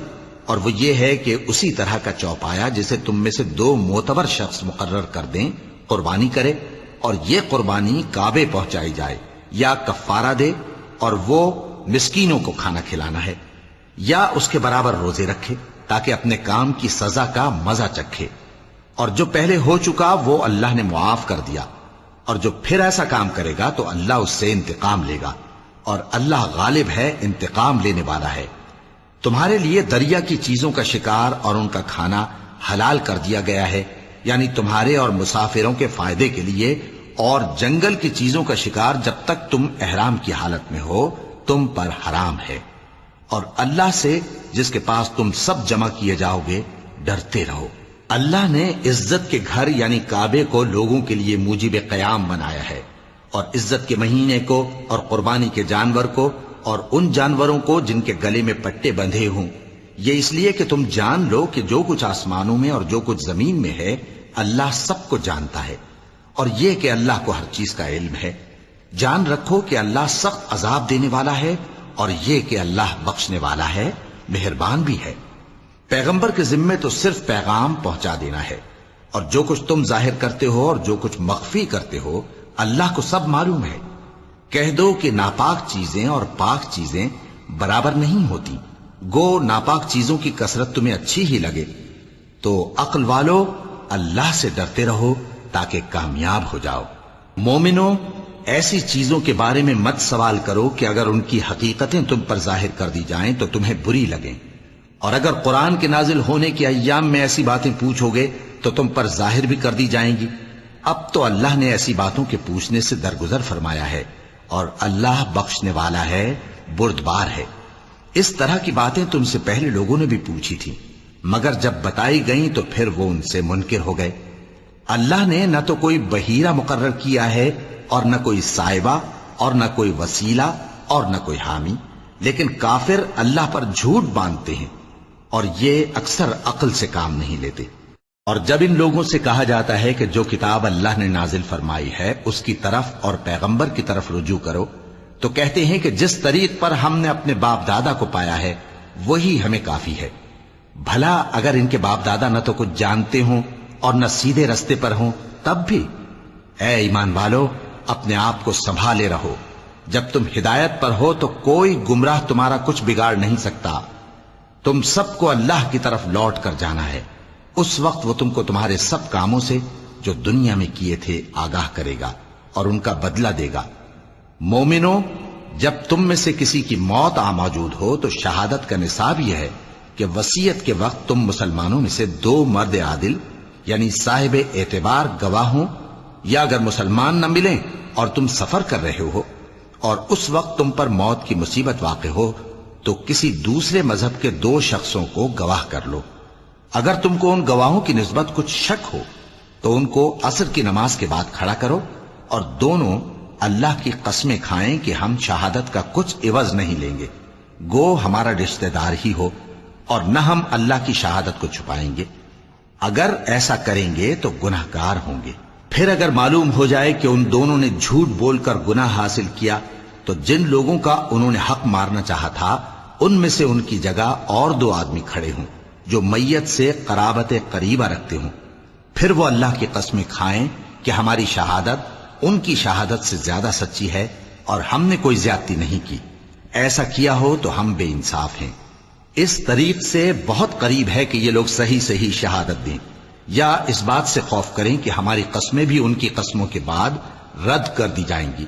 اور وہ یہ ہے کہ اسی طرح کا چوپایا جسے تم میں سے 2 معتبر شخص مقرر کر دیں قربانی کرے، اور یہ قربانی کعبے پہنچائی جائے، یا کفارہ دے اور وہ مسکینوں کو کھانا کھلانا ہے، یا اس کے برابر روزے رکھے تاکہ اپنے کام کی سزا کا مزہ چکھے، اور جو پہلے ہو چکا وہ اللہ نے معاف کر دیا، اور جو پھر ایسا کام کرے گا تو اللہ اس سے انتقام لے گا، اور اللہ غالب ہے، انتقام لینے والا ہے۔ تمہارے لیے دریا کی چیزوں کا شکار اور ان کا کھانا حلال کر دیا گیا ہے، یعنی تمہارے اور مسافروں کے فائدے کے لیے، اور جنگل کی چیزوں کا شکار جب تک تم احرام کی حالت میں ہو تم پر حرام ہے۔ اور اللہ سے جس کے پاس تم سب جمع کیے جاؤ گے ڈرتے رہو۔ اللہ نے عزت کے گھر یعنی کعبے کو لوگوں کے لیے موجب قیام بنایا ہے، اور عزت کے مہینے کو اور قربانی کے جانور کو اور ان جانوروں کو جن کے گلے میں پٹے بندھے ہوں، یہ اس لیے کہ تم جان لو کہ جو کچھ آسمانوں میں اور جو کچھ زمین میں ہے اللہ سب کو جانتا ہے، اور یہ کہ اللہ کو ہر چیز کا علم ہے۔ جان رکھو کہ اللہ سخت عذاب دینے والا ہے، اور یہ کہ اللہ بخشنے والا ہے، مہربان بھی ہے۔ پیغمبر کے ذمے تو صرف پیغام پہنچا دینا ہے، اور جو کچھ تم ظاہر کرتے ہو اور جو کچھ مخفی کرتے ہو اللہ کو سب معلوم ہے۔ کہہ دو کہ ناپاک چیزیں اور پاک چیزیں برابر نہیں ہوتی، گو ناپاک چیزوں کی کثرت تمہیں اچھی ہی لگے، تو عقل والو اللہ سے ڈرتے رہو تاکہ کامیاب ہو جاؤ۔ مومنو، ایسی چیزوں کے بارے میں مت سوال کرو کہ اگر ان کی حقیقتیں تم پر ظاہر کر دی جائیں تو تمہیں بری لگیں، اور اگر قرآن کے نازل ہونے کے ایام میں ایسی باتیں پوچھو گے تو تم پر ظاہر بھی کر دی جائیں گی۔ اب تو اللہ نے ایسی باتوں کے پوچھنے سے درگزر فرمایا ہے، اور اللہ بخشنے والا ہے، بردبار ہے۔ اس طرح کی باتیں تم سے پہلے لوگوں نے بھی پوچھی تھی، مگر جب بتائی گئیں تو پھر وہ ان سے منکر ہو گئے۔ اللہ نے نہ تو کوئی بحیرہ مقرر کیا ہے اور نہ کوئی صاحبہ اور نہ کوئی وسیلہ اور نہ کوئی حامی، لیکن کافر اللہ پر جھوٹ باندھتے ہیں اور یہ اکثر عقل سے کام نہیں لیتے۔ اور جب ان لوگوں سے کہا جاتا ہے کہ جو کتاب اللہ نے نازل فرمائی ہے اس کی طرف اور پیغمبر کی طرف رجوع کرو، تو کہتے ہیں کہ جس طریق پر ہم نے اپنے باپ دادا کو پایا ہے وہی ہمیں کافی ہے۔ بھلا اگر ان کے باپ دادا نہ تو کچھ جانتے ہوں اور نہ سیدھے رستے پر ہوں تب بھی؟ اے ایمان والو، اپنے آپ کو سنبھالے رہو، جب تم ہدایت پر ہو تو کوئی گمراہ تمہارا کچھ بگاڑ نہیں سکتا۔ تم سب کو اللہ کی طرف لوٹ کر جانا ہے، اس وقت وہ تم کو تمہارے سب کاموں سے جو دنیا میں کیے تھے آگاہ کرے گا اور ان کا بدلہ دے گا۔ مومنو، جب تم میں سے کسی کی موت آ موجود ہو تو شہادت کا نصاب یہ ہے کہ وصیت کے وقت تم مسلمانوں میں سے 2 مرد عادل یعنی صاحب اعتبار گواہ ہوں، یا اگر مسلمان نہ ملیں اور تم سفر کر رہے ہو اور اس وقت تم پر موت کی مصیبت واقع ہو تو کسی دوسرے مذہب کے 2 شخصوں کو گواہ کر لو۔ اگر تم کو ان گواہوں کی نسبت کچھ شک ہو تو ان کو عصر کی نماز کے بعد کھڑا کرو، اور دونوں اللہ کی قسمیں کھائیں کہ ہم شہادت کا کچھ عوض نہیں لیں گے، گو ہمارا رشتہ دار ہی ہو، اور نہ ہم اللہ کی شہادت کو چھپائیں گے۔ اگر ایسا کریں گے تو گناہ گار ہوں گے۔ پھر اگر معلوم ہو جائے کہ ان دونوں نے جھوٹ بول کر گناہ حاصل کیا تو جن لوگوں کا انہوں نے حق مارنا چاہا تھا ان میں سے ان کی جگہ اور 2 آدمی کھڑے ہوں جو میت سے قرابت قریبہ رکھتے ہوں، پھر وہ اللہ کی قسمیں کھائیں کہ ہماری شہادت ان کی شہادت سے زیادہ سچی ہے اور ہم نے کوئی زیادتی نہیں کی۔ ایسا کیا ہو تو ہم بے انصاف ہیں۔ اس طریق سے بہت قریب ہے کہ یہ لوگ صحیح شہادت دیں، یا اس بات سے خوف کریں کہ ہماری قسمیں بھی ان کی قسموں کے بعد رد کر دی جائیں گی۔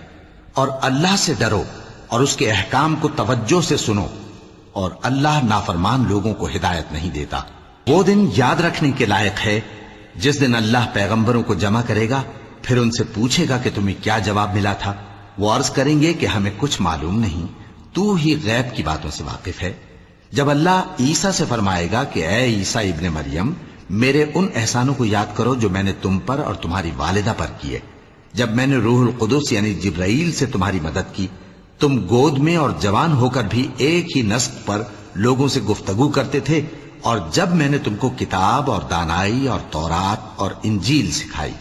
اور اللہ سے ڈرو اور اس کے احکام کو توجہ سے سنو، اور اللہ نافرمان لوگوں کو ہدایت نہیں دیتا۔ وہ دن یاد رکھنے کے لائق ہے جس دن اللہ پیغمبروں کو جمع کرے گا، پھر ان سے پوچھے گا کہ تمہیں کیا جواب ملا تھا۔ وہ عرض کریں گے کہ ہمیں کچھ معلوم نہیں، تو ہی غیب کی باتوں سے واقف ہے۔ جب اللہ عیسیٰ سے فرمائے گا کہ اے عیسیٰ ابن مریم، میرے ان احسانوں کو یاد کرو جو میں نے تم پر اور تمہاری والدہ پر کیے، جب میں نے روح القدس یعنی جبرائیل سے تمہاری مدد کی، تم گود میں اور جوان ہو کر بھی ایک ہی نسق پر لوگوں سے گفتگو کرتے تھے، اور جب میں نے تم کو کتاب اور دانائی اور تورات اور انجیل سکھائی،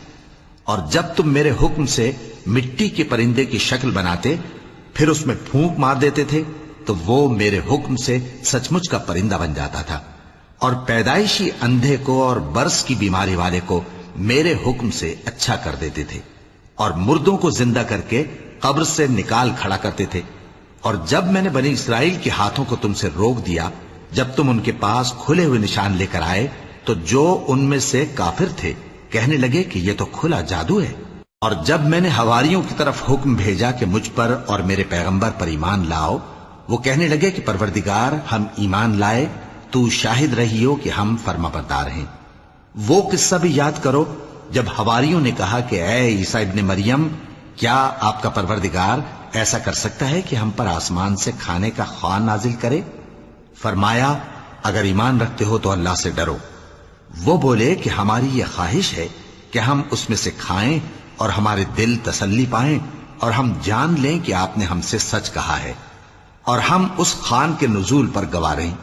اور جب تم میرے حکم سے مٹی کے پرندے کی شکل بناتے پھر اس میں پھونک مار دیتے تھے تو وہ میرے حکم سے سچ مچ کا پرندہ بن جاتا تھا، اور پیدائشی اندھے کو اور برس کی بیماری والے کو میرے حکم سے اچھا کر دیتے تھے، اور مردوں کو زندہ کر کے قبر سے نکال کھڑا کرتے تھے۔ اور جب میں نے بنی اسرائیل کے ہاتھوں کو تم سے روک دیا جب تم ان کے پاس کھلے ہوئے نشان لے کر آئے تو جو ان میں سے کافر تھے کہنے لگے کہ یہ تو کھلا جادو ہے۔ اور جب میں نے حواریوں کی طرف حکم بھیجا کہ مجھ پر اور میرے پیغمبر پر ایمان لاؤ وہ کہنے لگے کہ پروردگار ہم ایمان لائے، تو شاہد رہی ہو کہ ہم فرما بردار ہیں۔ وہ قصہ بھی یاد کرو جب حواریوں نے کہا کہ اے عیسیٰ ابن مریم، کیا آپ کا پروردگار ایسا کر سکتا ہے کہ ہم پر آسمان سے کھانے کا خوان نازل کرے؟ فرمایا اگر ایمان رکھتے ہو تو اللہ سے ڈرو۔ وہ بولے کہ ہماری یہ خواہش ہے کہ ہم اس میں سے کھائیں اور ہمارے دل تسلی پائیں اور ہم جان لیں کہ آپ نے ہم سے سچ کہا ہے اور ہم اس خوان کے نزول پر گواہ رہیں۔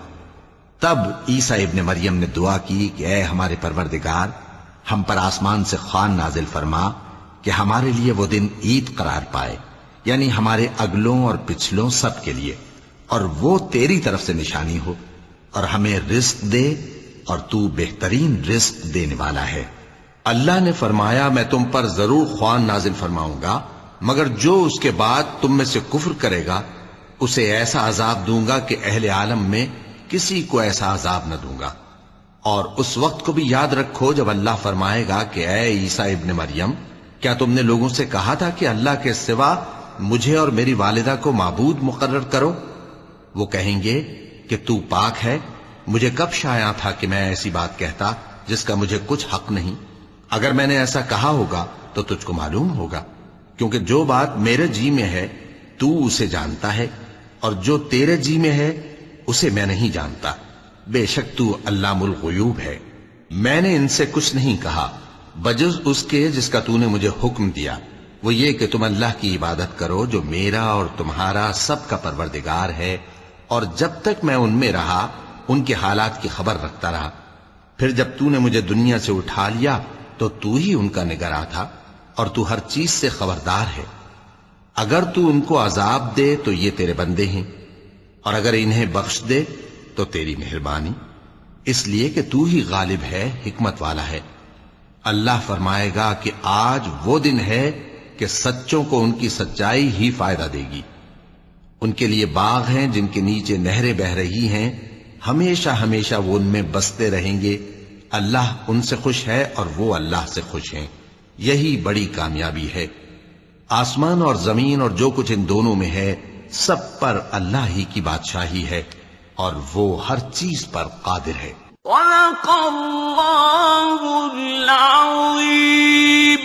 تب عیسیٰ ابن مریم نے دعا کی کہ اے ہمارے پروردگار، ہم پر آسمان سے خوان نازل فرما کہ ہمارے لیے وہ دن عید قرار پائے، یعنی ہمارے اگلوں اور پچھلوں سب کے لیے، اور وہ تیری طرف سے نشانی ہو، اور ہمیں رزق دے اور تو بہترین رزق دینے والا ہے۔ اللہ نے فرمایا میں تم پر ضرور خوان نازل فرماؤں گا، مگر جو اس کے بعد تم میں سے کفر کرے گا اسے ایسا عذاب دوں گا کہ اہل عالم میں کسی کو ایسا عذاب نہ دوں گا۔ اور اس وقت کو بھی یاد رکھو جب اللہ فرمائے گا کہ اے عیسیٰ ابن مریم، کیا تم نے لوگوں سے کہا تھا کہ اللہ کے سوا مجھے اور میری والدہ کو معبود مقرر کرو؟ وہ کہیں گے کہ تو پاک ہے، مجھے کب شایع تھا کہ میں ایسی بات کہتا جس کا مجھے کچھ حق نہیں۔ اگر میں نے ایسا کہا ہوگا تو تجھ کو معلوم ہوگا، کیونکہ جو بات میرے جی میں ہے تو اسے جانتا ہے، اور جو تیرے جی میں ہے اسے میں نہیں جانتا۔ بے شک تو علام الغیوب ہے۔ میں نے ان سے کچھ نہیں کہا بجز اس کے جس کا تو نے مجھے حکم دیا، وہ یہ کہ تم اللہ کی عبادت کرو جو میرا اور تمہارا سب کا پروردگار ہے، اور جب تک میں ان میں رہا ان کے حالات کی خبر رکھتا رہا۔ پھر جب تو نے مجھے دنیا سے اٹھا لیا تو تو ہی ان کا نگراں تھا، اور تو ہر چیز سے خبردار ہے۔ اگر تو ان کو عذاب دے تو یہ تیرے بندے ہیں، اور اگر انہیں بخش دے تو تیری مہربانی، اس لیے کہ تو ہی غالب ہے، حکمت والا ہے۔ اللہ فرمائے گا کہ آج وہ دن ہے کہ سچوں کو ان کی سچائی ہی فائدہ دے گی۔ ان کے لیے باغ ہیں جن کے نیچے نہریں بہ رہی ہیں، ہمیشہ ہمیشہ وہ ان میں بستے رہیں گے۔ اللہ ان سے خوش ہے اور وہ اللہ سے خوش ہیں، یہی بڑی کامیابی ہے۔ آسمان اور زمین اور جو کچھ ان دونوں میں ہے سب پر اللہ ہی کی بادشاہی ہے، اور وہ ہر چیز پر قادر ہے۔ صدق اللہ العظیم۔